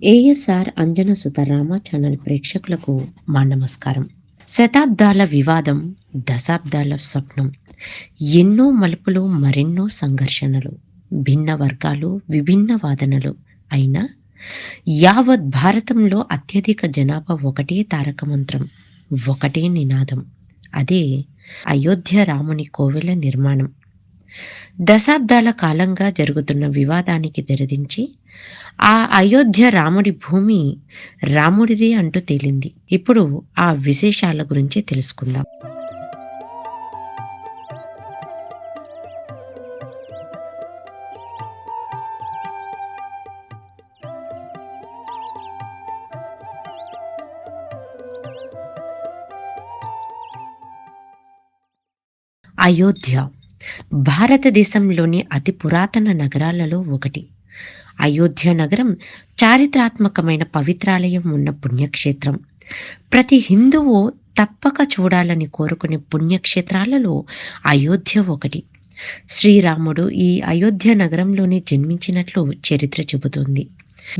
ASR అంజన సుత Rama channel ప్రేక్షకులకు మా నమస్కారం. శతాబ్దాల వివాదం, దశాబ్దాల స్వప్నం, ఎన్నో మలుపులు, మరెన్నో సంఘర్షణలు, భిన్న వర్గాలు, విభిన్న వాదనలు అయినా యావత్ భారతంలో అత్యధిక జనాభా ఒకటే తారక మంత్రం, ఒకటే నినాదం. అదే అయోధ్య రాముని కోవెల నిర్మాణం. దశాబ్దాల కాలంగా జరుగుతున్న వివాదానికి తెరదించి ఆ అయోధ్య రాముడి భూమి రాముడిదే అంటూ తేలింది. ఇప్పుడు ఆ విశేషాల గురించి తెలుసుకుందాం. అయోధ్య భారతదేశంలోని అతి పురాతన నగరాలలో ఒకటి. అయోధ్య నగరం చారిత్రాత్మకమైన పవిత్రాలయం ఉన్న పుణ్యక్షేత్రం. ప్రతి హిందువు తప్పక చూడాలని కోరుకునే పుణ్యక్షేత్రాలలో అయోధ్య ఒకటి. శ్రీరాముడు ఈ అయోధ్య నగరంలోనే జన్మించినట్లు చరిత్ర చెబుతుంది.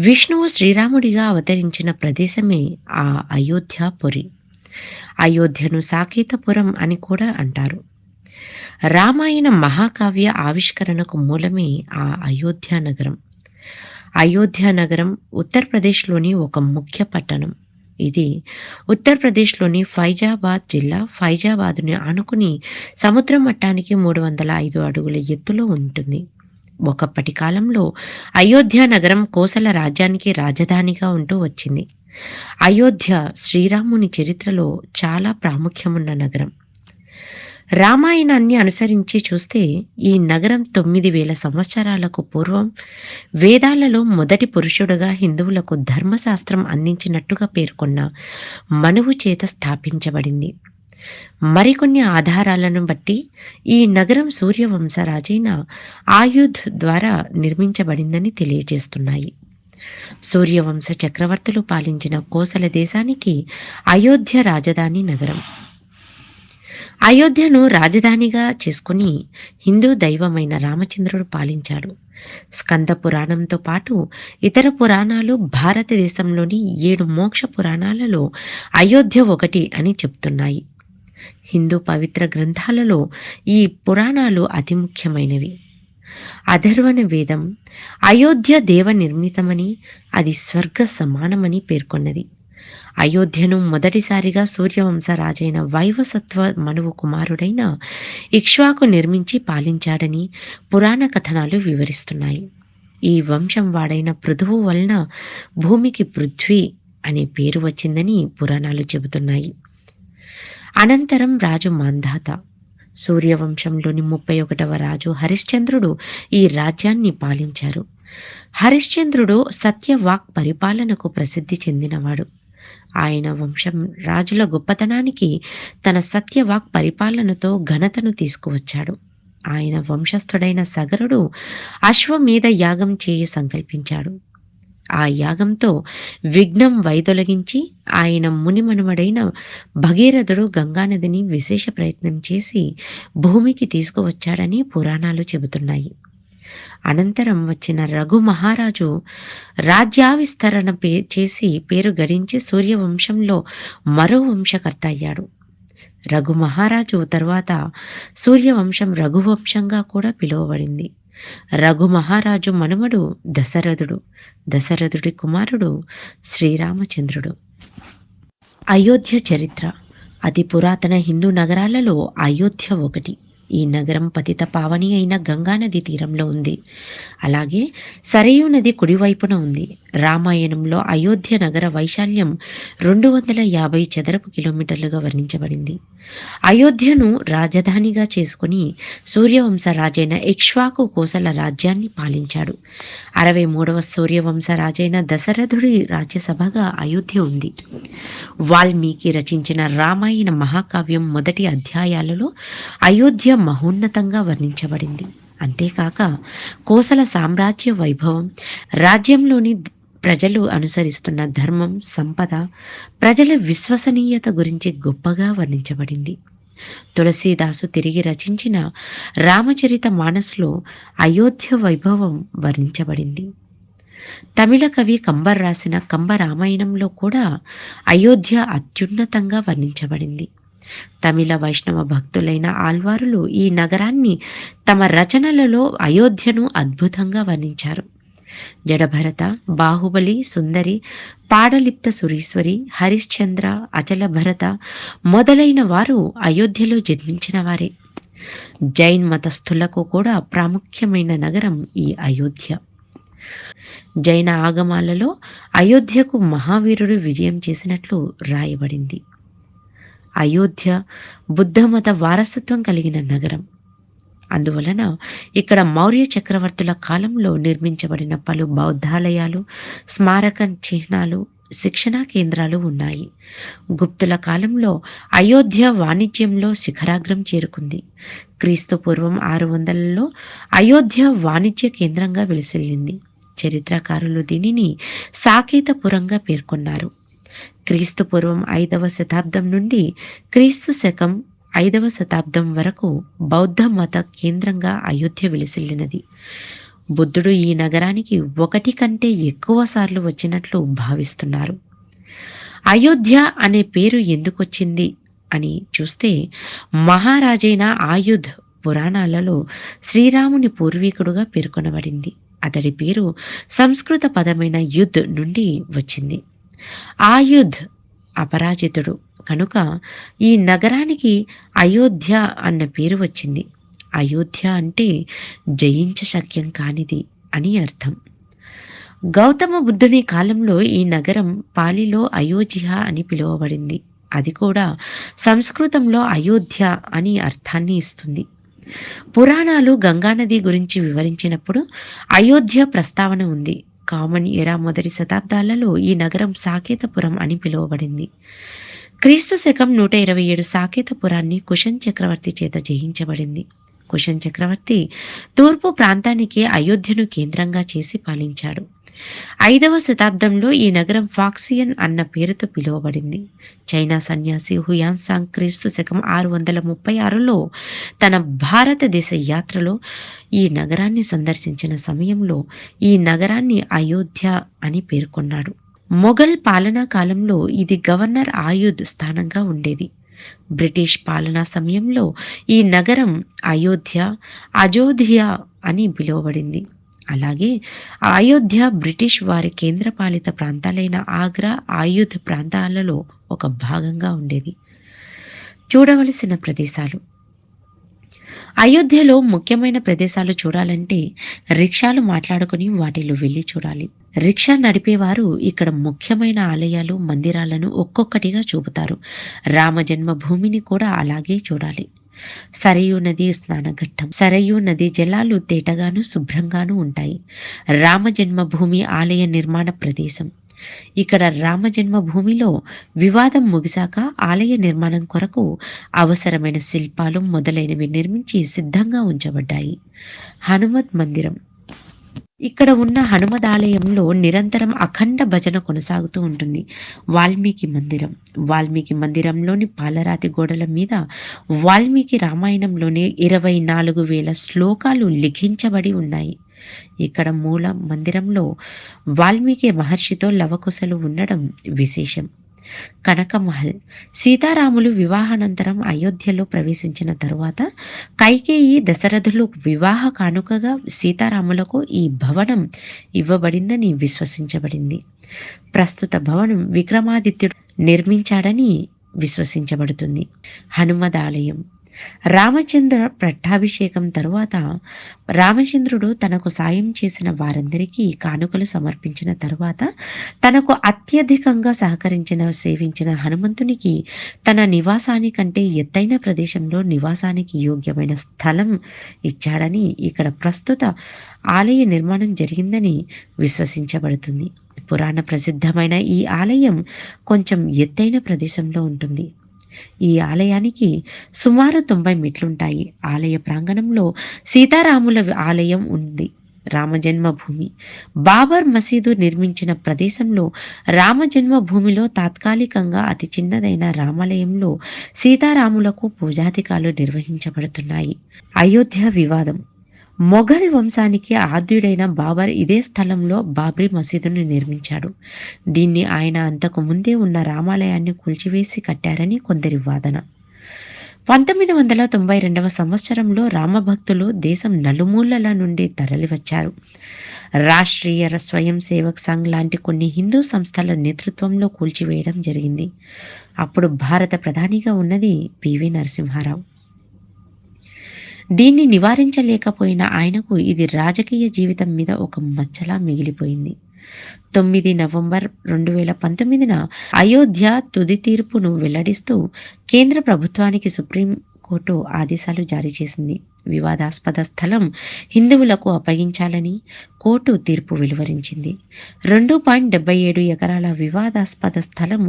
విష్ణువు శ్రీరాముడిగా అవతరించిన ప్రదేశమే ఆ అయోధ్యాపురి. అయోధ్యను సాకేతపురం అని కూడా అంటారు. రామాయణ మహాకావ్య ఆవిష్కరణకు మూలమే ఆ అయోధ్య నగరం. అయోధ్య నగరం ఉత్తరప్రదేశ్లోని ఒక ముఖ్య పట్టణం. ఇది ఉత్తరప్రదేశ్లోని ఫైజాబాద్ జిల్లా. ఫైజాబాద్ని ఆనుకుని సముద్ర మట్టానికి 305 అడుగుల ఎత్తులో ఉంటుంది. ఒకప్పటి కాలంలో అయోధ్య నగరం కోసల రాజ్యానికి రాజధానిగా ఉంటూ వచ్చింది. అయోధ్య శ్రీరాముని చరిత్రలో చాలా ప్రాముఖ్యమున్న నగరం. రామాయణాన్ని అనుసరించి చూస్తే ఈ నగరం 9000 సంవత్సరాలకు పూర్వం వేదాలలో మొదటి పురుషుడుగా హిందువులకు ధర్మశాస్త్రం అందించినట్టుగా పేర్కొన్న మనువు చేత స్థాపించబడింది. మరికొన్ని ఆధారాలను బట్టి ఈ నగరం సూర్యవంశరాజైన ఆయుధ్ ద్వారా నిర్మించబడిందని తెలియజేస్తున్నాయి. సూర్యవంశ చక్రవర్తులు పాలించిన కోసల దేశానికి అయోధ్య రాజధాని నగరం. అయోధ్యను రాజధానిగా చేసుకుని హిందూ దైవమైన రామచంద్రుడు పాలించాడు. స్కంద పురాణంతో పాటు ఇతర పురాణాలు భారతదేశంలోని 7 మోక్ష పురాణాలలో అయోధ్య ఒకటి అని చెప్తున్నాయి. హిందూ పవిత్ర గ్రంథాలలో ఈ పురాణాలు అతి ముఖ్యమైనవి. అథర్వణ వేదం అయోధ్య దేవ నిర్మితమని, అది స్వర్గ సమానమని పేర్కొన్నది. అయోధ్యను మొదటిసారిగా సూర్యవంశ రాజైన వైవసత్వ మనువు కుమారుడైన ఇక్ష్వాకు నిర్మించి పాలించాడని పురాణ కథనాలు వివరిస్తున్నాయి. ఈ వంశం వాడైన పృథువు వలన భూమికి పృథ్వీ అనే పేరు వచ్చిందని పురాణాలు చెబుతున్నాయి. అనంతరం రాజు మాంధాత, సూర్యవంశంలోని 31వ రాజు హరిశ్చంద్రుడు ఈ రాజ్యాన్ని పాలించారు. హరిశ్చంద్రుడు సత్యవాక్ పరిపాలనకు ప్రసిద్ధి చెందినవాడు. ఆయన వంశం రాజుల గొప్పతనానికి తన సత్యవాక్ పరిపాలనతో ఘనతను తీసుకువచ్చాడు. ఆయన వంశస్థుడైన సగరుడు అశ్వమేధ యాగం చేయి సంకల్పించాడు. ఆ యాగంతో విఘ్నం వైదొలగించి ఆయన మునిమనుమడైన భగీరథుడు గంగానదిని విశేష ప్రయత్నం చేసి భూమికి తీసుకువచ్చాడని పురాణాలు చెబుతున్నాయి. అనంతరం వచ్చిన రఘు మహారాజు రాజ్యావిస్తరణ చేసి పేరు గడించి సూర్యవంశంలో మరో వంశకర్త అయ్యాడు. రఘు మహారాజు తరువాత సూర్యవంశం రఘువంశంగా కూడా పిలువబడింది. రఘు మహారాజు మనుమడు దశరథుడు. దశరథుడి కుమారుడు శ్రీరామచంద్రుడు. అయోధ్య చరిత్ర. అతి పురాతన హిందూ నగరాలలో అయోధ్య ఒకటి. ఈ నగరం పతిత పావని అయిన గంగానది తీరంలో ఉంది. అలాగే సరయూ నది కుడివైపున ఉంది. రామాయణంలో అయోధ్య నగర వైశాల్యం 250 చదరపు కిలోమీటర్లుగా వర్ణించబడింది. అయోధ్యను రాజధానిగా చేసుకుని సూర్యవంశ రాజైన ఇక్ష్వాకు కోసల రాజ్యాన్ని పాలించాడు. 63వ సూర్యవంశ రాజైన దశరథుడి రాజ్యసభగా అయోధ్య ఉంది. వాల్మీకి రచించిన రామాయణ మహాకావ్యం మొదటి అధ్యాయాలలో అయోధ్య మహోన్నతంగా వర్ణించబడింది. అంతేకాక కోసల సామ్రాజ్య వైభవం, రాజ్యంలోని ప్రజలు అనుసరిస్తున్న ధర్మం, సంపద, ప్రజల విశ్వసనీయత గురించి గొప్పగా వర్ణించబడింది. తులసీదాసు తిరిగి రచించిన రామచరిత మానస్లో అయోధ్య వైభవం వర్ణించబడింది. తమిళ కవి కంబర్ రాసిన కంబ రామాయణంలో కూడా అయోధ్య అత్యున్నతంగా వర్ణించబడింది. తమిళ వైష్ణవ భక్తులైన ఆళ్వారులు ఈ నగరాన్ని తమ రచనలలో అయోధ్యను అద్భుతంగా వర్ణించారు. జడభరత, బాహుబలి, సుందరి, పాడలిప్త సురీశ్వరి, హరిశ్చంద్ర, అచల భరత మొదలైన వారు అయోధ్యలో జన్మించిన వారే. జైన్ మతస్థులకు కూడా ప్రాముఖ్యమైన నగరం ఈ అయోధ్య. జైన ఆగమాలలో అయోధ్యకు మహావీరుడు విజయం చేసినట్లు రాయబడింది. అయోధ్య బుద్ధమత వారసత్వం కలిగిన నగరం. అందువలన ఇక్కడ మౌర్య చక్రవర్తుల కాలంలో నిర్మించబడిన పలు బౌద్ధాలయాలు, స్మారక చిహ్నాలు, శిక్షణా కేంద్రాలు ఉన్నాయి. గుప్తుల కాలంలో అయోధ్య వాణిజ్యంలో శిఖరాగ్రం చేరుకుంది. క్రీస్తు పూర్వం 600లలో అయోధ్య వాణిజ్య కేంద్రంగా విలసిల్లింది. చరిత్రకారులు దీనిని సాకేతపురంగా పేర్కొన్నారు. క్రీస్తు పూర్వం 5వ శతాబ్దం నుండి క్రీస్తు శకం 5వ శతాబ్దం వరకు బౌద్ధ మత కేంద్రంగా అయోధ్య విలసిల్లినది. బుద్ధుడు ఈ నగరానికి 1 కంటే ఎక్కువ సార్లు వచ్చినట్లు భావిస్తున్నారు. అయోధ్య అనే పేరు ఎందుకొచ్చింది అని చూస్తే, మహారాజైన ఆయుధ్ పురాణాలలో శ్రీరాముని పూర్వీకుడుగా పేర్కొనబడింది. అతడి పేరు సంస్కృత పదమైన యుద్ధ్ నుండి వచ్చింది. ఆయుధ్ అపరాజితుడు కనుక ఈ నగరానికి అయోధ్య అన్న పేరు వచ్చింది. అయోధ్య అంటే జయించశక్యం కానిది అని అర్థం. గౌతమ బుద్ధుని కాలంలో ఈ నగరం పాలిలో అయోధ్య అని పిలువబడింది. అది కూడా సంస్కృతంలో అయోధ్య అని అర్థాన్ని ఇస్తుంది. పురాణాలు గంగానది గురించి వివరించినప్పుడు అయోధ్య ప్రస్తావన ఉంది. కామన్ ఎరా మొదటి శతాబ్దాలలో ఈ నగరం సాకేతపురం అని పిలువబడింది. క్రీస్తు శకం 127 సాకేతపురాన్ని కుషన్ చక్రవర్తి చేత జయించబడింది. కుషన్ చక్రవర్తి తూర్పు ప్రాంతానికి అయోధ్యను కేంద్రంగా చేసి పాలించాడు. 5వ శతాబ్దంలో ఈ నగరం ఫాక్సియన్ అన్న పేరుతో పిలువబడింది. చైనా సన్యాసి హుయాన్సాంగ్ క్రీస్తు శకం 636లో తన భారతదేశ యాత్రలో ఈ నగరాన్ని సందర్శించిన సమయంలో ఈ నగరాన్ని అయోధ్య అని పేర్కొన్నాడు. మొఘల్ పాలనా కాలంలో ఇది గవర్నర్ ఆయుధ్ స్థానంగా ఉండేది. బ్రిటిష్ పాలనా సమయంలో ఈ నగరం అయోధ్య, అజోధ్య అని పిలువబడింది. అలాగే అయోధ్య బ్రిటిష్ వారి కేంద్రపాలిత ప్రాంతాలైన ఆగ్రా, ఆయుధ్ ప్రాంతాలలో ఒక భాగంగా ఉండేది. చూడవలసిన ప్రదేశాలు. అయోధ్యలో ముఖ్యమైన ప్రదేశాలు చూడాలంటే రిక్షాలు మాట్లాడుకుని వాటిలో వెళ్ళి చూడాలి. రిక్షా నడిపేవారు ఇక్కడ ముఖ్యమైన ఆలయాలు, మందిరాలను ఒక్కొక్కటిగా చూపుతారు. రామ జన్మభూమిని కూడా అలాగే చూడాలి. సరయూ నది స్నానఘట్టం. సరయూ నది జలాలు తేటగాను శుభ్రంగాను ఉంటాయి. రామ జన్మభూమి ఆలయ నిర్మాణ ప్రదేశం. ఇక్కడ రామ జన్మభూమిలో వివాదం ముగిశాక ఆలయ నిర్మాణం కొరకు అవసరమైన శిల్పాలు మొదలైనవి నిర్మించి సిద్ధంగా ఉంచబడ్డాయి. హనుమత్ మందిరం. ఇక్కడ ఉన్న హనుమద్ ఆలయంలో నిరంతరం అఖండ భజన కొనసాగుతూ ఉంటుంది. వాల్మీకి మందిరం. వాల్మీకి మందిరంలోని పాలరాతి గోడల మీద వాల్మీకి రామాయణంలోని 24,000 శ్లోకాలు లిఖించబడి ఉన్నాయి. ఇక్కడ మూల మందిరంలో వాల్మీకి మహర్షితో లవకుశలు ఉండడం విశేషం. కనకమహల్. సీతారాములు వివాహానంతరం అయోధ్యలో ప్రవేశించిన తరువాత కైకేయి దశరథులు వివాహ కానుకగా సీతారాములకు ఈ భవనం ఇవ్వబడిందని విశ్వసించబడింది. ప్రస్తుత భవనం విక్రమాదిత్యుడు నిర్మించాడని విశ్వసించబడుతుంది. హనుమద్ ఆలయం. రామచంద్ర పట్టాభిషేకం తరువాత రామచంద్రుడు తనకు సాయం చేసిన వారందరికీ కానుకలు సమర్పించిన తరువాత తనకు అత్యధికంగా సేవించిన హనుమంతునికి తన నివాసానికంటే ఎత్తైన ప్రదేశంలో నివాసానికి యోగ్యమైన స్థలం ఇచ్చాడని ఇక్కడ ప్రస్తుత ఆలయ నిర్మాణం జరిగిందని విశ్వసించబడుతుంది. పురాణ ప్రసిద్ధమైన ఈ ఆలయం కొంచెం ఎత్తైన ప్రదేశంలో ఉంటుంది. ఈ ఆలయానికి సుమారు 90 మెట్లుంటాయి. ఆలయ ప్రాంగణంలో సీతారాముల ఆలయం ఉంది. రామజన్మభూమి. బాబర్ మసీదు నిర్మించిన ప్రదేశంలో రామజన్మభూమిలో తాత్కాలికంగా అతి చిన్నదైన రామాలయంలో సీతారాములకు పూజాధికాలు నిర్వహించబడుతున్నాయి. అయోధ్య వివాదం. మొఘల్ వంశానికి ఆద్యుడైన బాబర్ ఇదే స్థలంలో బాబ్రీ మసీదును నిర్మించాడు. దీన్ని ఆయన అంతకు ముందే ఉన్న రామాలయాన్ని కూల్చివేసి కట్టారని కొందరి వాదన. 1992 సంవత్సరంలో రామభక్తులు దేశం నలుమూలల నుండి తరలివచ్చారు. రాష్ట్రీయ స్వయం సేవక్ సంఘ్ లాంటి కొన్ని హిందూ సంస్థల నేతృత్వంలో కూల్చివేయడం జరిగింది. అప్పుడు భారత ప్రధానిగా ఉన్నది పివి నరసింహారావు. దీన్ని నివారించలేకపోయిన ఆయనకు ఇది రాజకీయ జీవితం మీద ఒక మచ్చలా మిగిలిపోయింది. 9 నవంబర్ 2019న అయోధ్య తుది తీర్పును వెల్లడిస్తూ కేంద్ర ప్రభుత్వానికి సుప్రీం కోర్టు ఆదేశాలు జారీ చేసింది. వివాదాస్పద స్థలం హిందువులకు అప్పగించాలని కోర్టు తీర్పు వెలువరించింది. 2.77 ఎకరాల వివాదాస్పద స్థలం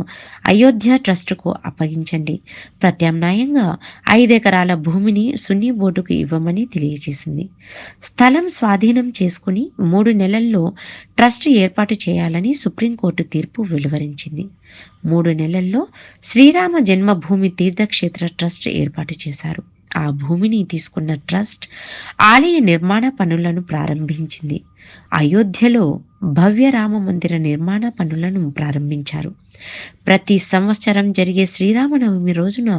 అయోధ్య ట్రస్టుకు అప్పగించండి, ప్రత్యామ్నాయంగా 5 ఎకరాల భూమిని సున్నీ బోర్డుకు ఇవ్వమని తెలియజేసింది. స్థలం స్వాధీనం చేసుకుని 3 నెలల్లో ట్రస్ట్ ఏర్పాటు చేయాలని సుప్రీంకోర్టు తీర్పు వెలువరించింది. 3 నెలల్లో శ్రీరామ జన్మభూమి తీర్థక్షేత్ర ట్రస్ట్ ఏర్పాటు చేశారు. ఆ భూమిని తీసుకున్న ట్రస్ట్ ఆలయ నిర్మాణ పనులను ప్రారంభించింది. అయోధ్యలో భవ్య రామ మందిర నిర్మాణ పనులను ప్రారంభించారు. ప్రతి సంవత్సరం జరిగే శ్రీరామనవమి రోజున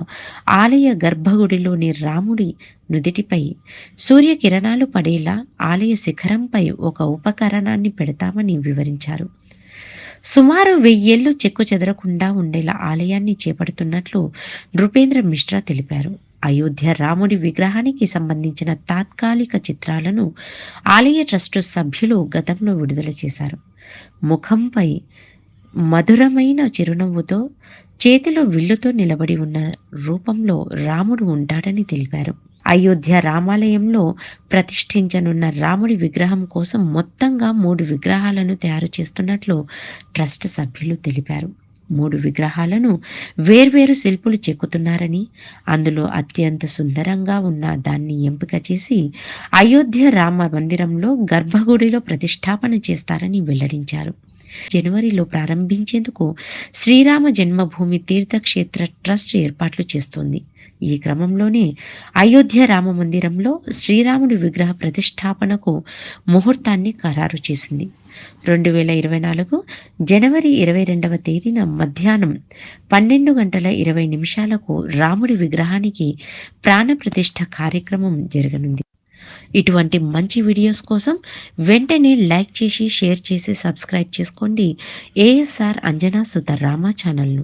ఆలయ గర్భగుడిలోని రాముడి నుదిటిపై సూర్యకిరణాలు పడేలా ఆలయ శిఖరంపై ఒక ఉపకరణాన్ని పెడతామని వివరించారు. సుమారు 1000 ఏళ్లు చెక్కు చెదరకుండా ఉండేలా ఆలయాన్ని చేపడుతున్నట్లు నృపేంద్ర మిశ్రా తెలిపారు. అయోధ్య రాముడి విగ్రహానికి సంబంధించిన తాత్కాలిక చిత్రాలను ఆలయ ట్రస్టు సభ్యులు గతంలో విడుదల చేశారు. ముఖంపై మధురమైన చిరునవ్వుతో చేతిలో విల్లుతో నిలబడి ఉన్న రూపంలో రాముడు ఉంటాడని తెలిపారు. అయోధ్య రామాలయంలో ప్రతిష్ఠించనున్న రాముడి విగ్రహం కోసం మొత్తంగా 3 విగ్రహాలను తయారు చేస్తున్నట్లు ట్రస్ట్ సభ్యులు తెలిపారు. 3 విగ్రహాలను వేర్వేరు శిల్పులు చెక్కుతున్నారని, అందులో అత్యంత సుందరంగా ఉన్న దాన్ని ఎంపిక చేసి అయోధ్య రామ మందిరంలో గర్భగుడిలో ప్రతిష్టాపన చేస్తారని వెల్లడించారు. జనవరిలో ప్రారంభించేందుకు శ్రీరామ జన్మభూమి తీర్థక్షేత్ర ట్రస్ట్ ఏర్పాట్లు చేస్తోంది. ఈ క్రమంలోనే అయోధ్య రామ మందిరంలో శ్రీరాముడి విగ్రహ ప్రతిష్టాపనకు ముహూర్తాన్ని ఖరారు చేసింది. 2024 జనవరి 22వ తేదీన మధ్యాహ్నం 12:20 రాముడి విగ్రహానికి ప్రాణప్రతిష్ఠ కార్యక్రమం జరగనుంది. ఇటువంటి మంచి వీడియోస్ కోసం వెంటనే లైక్ చేసి, షేర్ చేసి, సబ్స్క్రైబ్ చేసుకోండి ఏఎస్ఆర్ అంజనా సుత రామ ఛానల్ను.